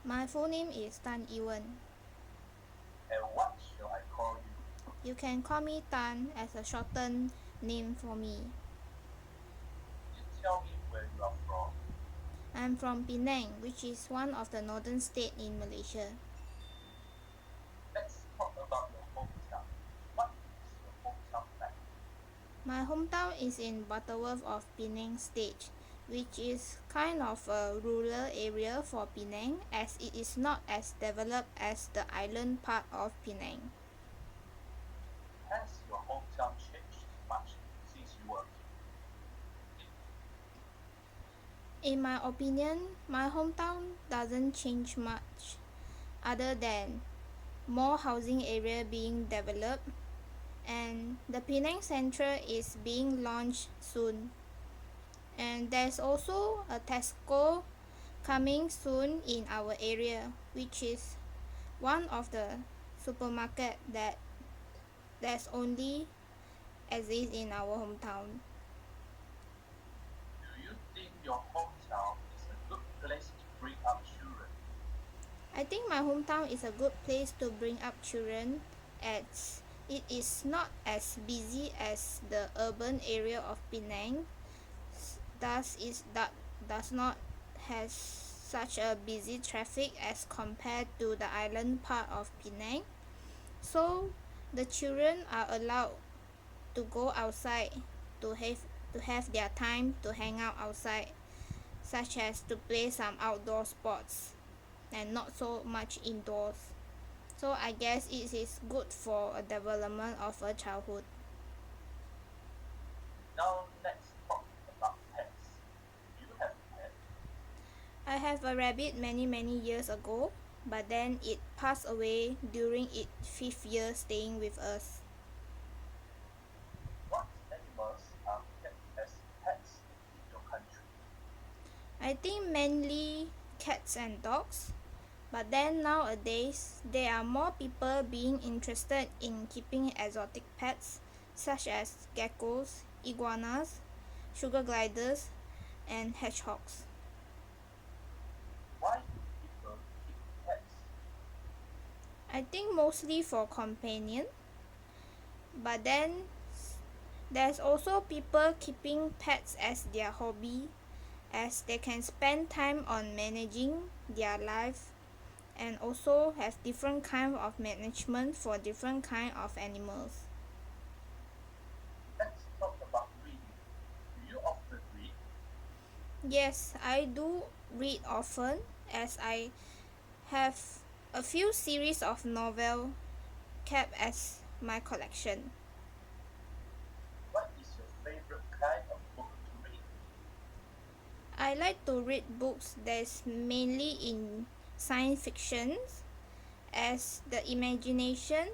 My full name is Tan Ewan. And what shall I call you? You can call me Tan as a shortened name for me. Could you tell me where you are from? I'm from Penang, which is one of the northern states in Malaysia. Let's talk about your hometown. What is your hometown like? My hometown is in Butterworth of Penang State, which is kind of a rural area for Penang as it is not as developed as the island part of Penang. Has your hometown changed much since you were a kid? In my opinion, my hometown doesn't change much other than more housing area being developed and the Penang Central is being launched soon. And there's also a Tesco coming soon in our area, which is one of the supermarket that there's only exist in our hometown. Do you think your hometown is a good place to bring up children? I think my hometown is a good place to bring up children as it is not as busy as the urban area of Penang, thus does not has such a busy traffic as compared to the island part of Penang. So the children are allowed to go outside to have their time to hang out outside, such as to play some outdoor sports and not so much indoors. So I guess it is good for a development of a childhood. Now let's talk about pets. Do you have pets? I have a rabbit many years ago, but then it passed away during its fifth year staying with us. What animals are kept as pets in your country? I think mainly cats and dogs, but then nowadays there are more people being interested in keeping exotic pets such as geckos, iguanas, sugar gliders, and hedgehogs. Why do people keep pets? I think mostly for companion, but then there's also people keeping pets as their hobby as they can spend time on managing their life and also have different kind of management for different kind of animals. Let's talk about reading. Do you often read? Yes, I do read often as I have a few series of novel kept as my collection. What is your favorite kind of book to read? I like to read books that's mainly in science fiction as the imagination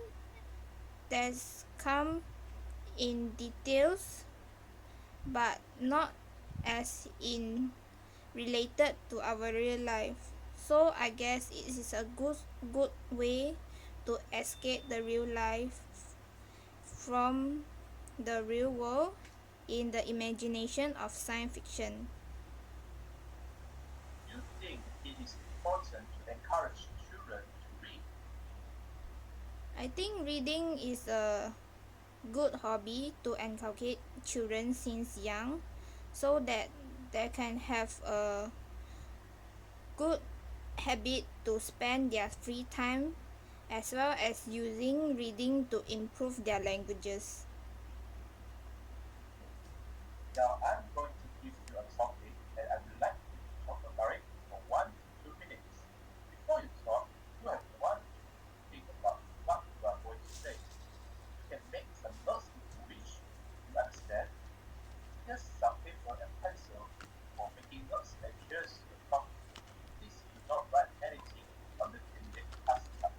that's come in details but not as in related to our real life. So I guess it is a good way to escape the real life from the real world in the imagination of science fiction. Do you think it is important to encourage children to read? I think reading is a good hobby to inculcate children since young so that they can have a good habit to spend their free time as well as using reading to improve their languages. Now I'm going to give you a topic and I would like you to talk about it for 1 to 2 minutes. Before you talk, you have 1 minute to think about what you are going to say. You can make some notes if you wish. You understand? Here's some paper and pencil for making notes and here's your topic. Please do not write anything on the thing that you ask about.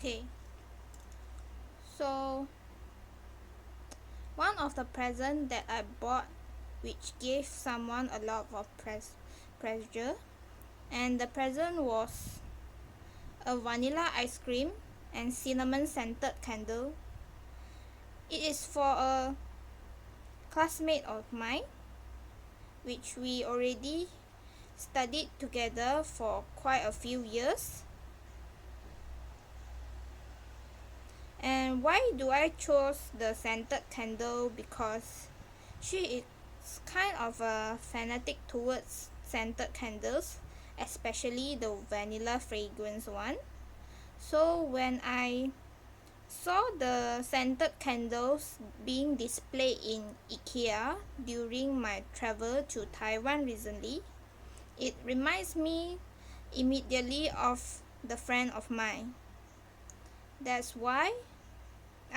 Okay, so one of the present that I bought which gave someone a lot of pressure, and the present was a vanilla ice cream and cinnamon scented candle. It is for a classmate of mine which we already studied together for quite a few years. And why do I chose the scented candle? Because she is kind of a fanatic towards scented candles, especially the vanilla fragrance one. So when I saw the scented candles being displayed in IKEA during my travel to Taiwan recently, it reminds me immediately of the friend of mine. That's why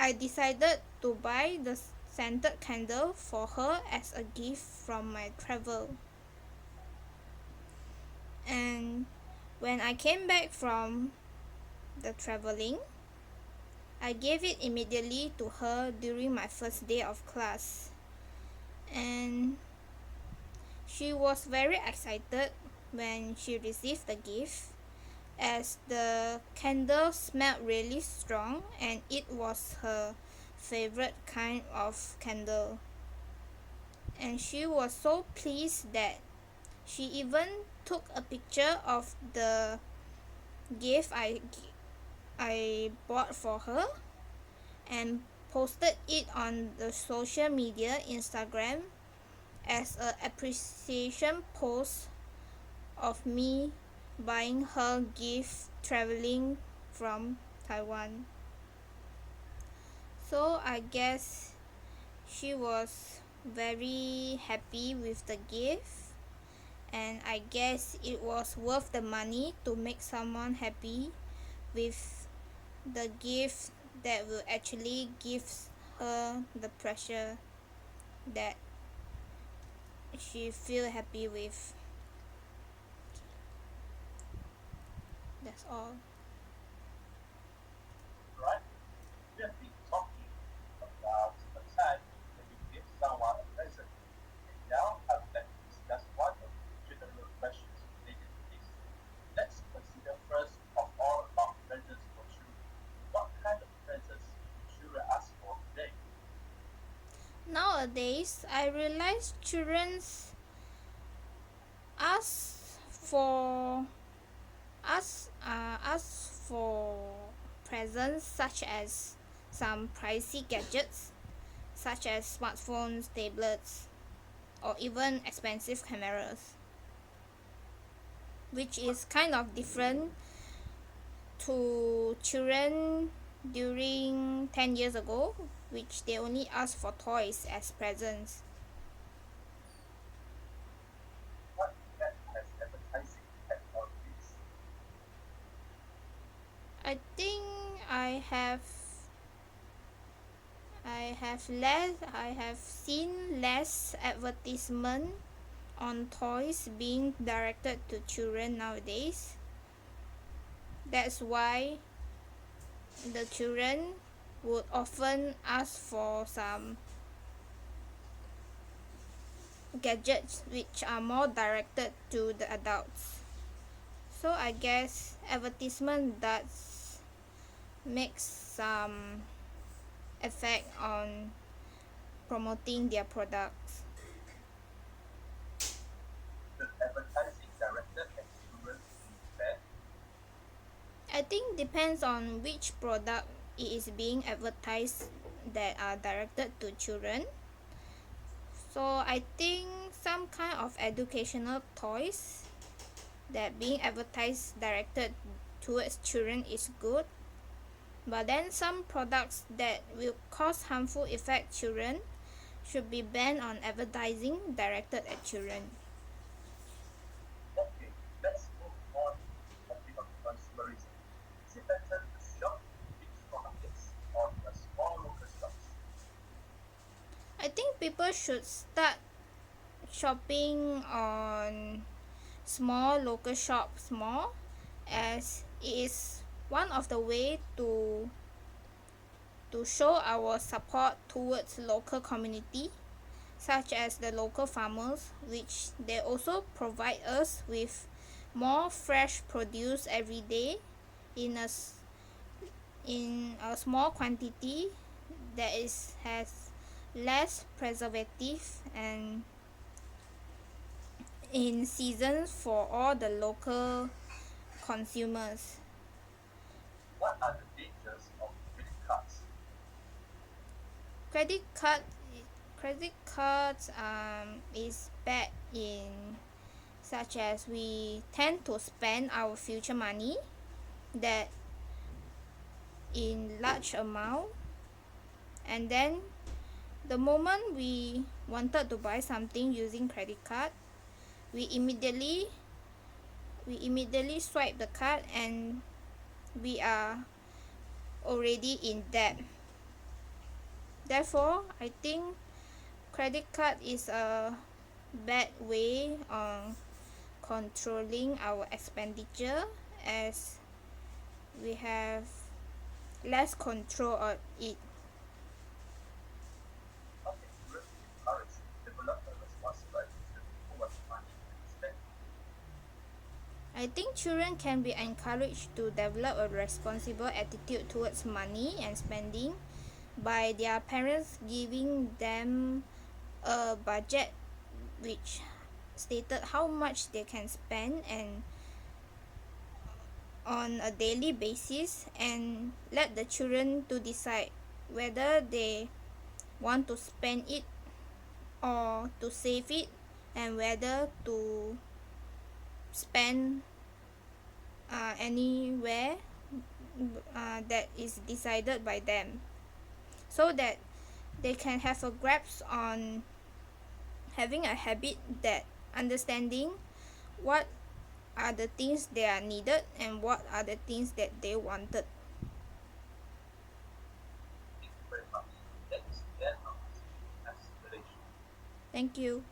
I decided to buy the scented candle for her as a gift from my travel. And when I came back from the traveling, I gave it immediately to her during my first day of class. And she was very excited when she received the gift, as the candle smelled really strong and it was her favorite kind of candle. And she was so pleased that she even took a picture of the gift I bought for her and posted it on the social media Instagram as a appreciation post of me buying her gift traveling from Taiwan. So I guess she was very happy with the gift, and I guess it was worth the money to make someone happy with the gift that will actually give her the pleasure that she feel happy with. That's all. Right? We have been talking about a time when you give someone a present. And now I would like to discuss one of the general questions related to this. Let's consider first of all about presents for children. What kind of presents do children ask for today? Nowadays, I realize children's ask for ask for presents such as some pricey gadgets such as smartphones, tablets, or even expensive cameras, which is kind of different to children during 10 years ago, which they only ask for toys as presents. What impact has advertising had on this? I think I have I have seen less advertisement on toys being directed to children nowadays. That's why the children would often ask for some gadgets which are more directed to the adults. So I guess advertisement does make some effect on promoting their products. Should advertising directed at children be banned? I think depends on which product it is being advertised that are directed to children. So I think some kind of educational toys that being advertised directed towards children is good. But then some products that will cause harmful effect children should be banned on advertising directed at children. Okay, let's move on to the topic of consumerism. Is it better to shop in big supermarkets or in a small local shops? I think people should start shopping on small local shops more, as it is One of the way to show our support towards local community, such as the local farmers, which they also provide us with more fresh produce every day in a small quantity that is has less preservative and in season for all the local consumers. What are the dangers of credit cards? Credit card credit cards is bad in such as we tend to spend our future money that in large amount, and then the moment we wanted to buy something using credit card, we immediately we immediately swipe the card and we are already in debt. Therefore, I think credit card is a bad way on controlling our expenditure, as we have less control on it. How can children be encouraged to develop a responsible attitude towards money and spending? I think children can be encouraged to develop a responsible attitude towards money and spending by their parents giving them a budget which stated how much they can spend and on a daily basis, and let the children to decide whether they want to spend it or to save it, and whether to spend anywhere that is decided by them, so that they can have a grasp on having a habit that understanding what are the things they are needed and what are the things that they wanted. Thank you very much. That is the end of this aspiration. Thank you.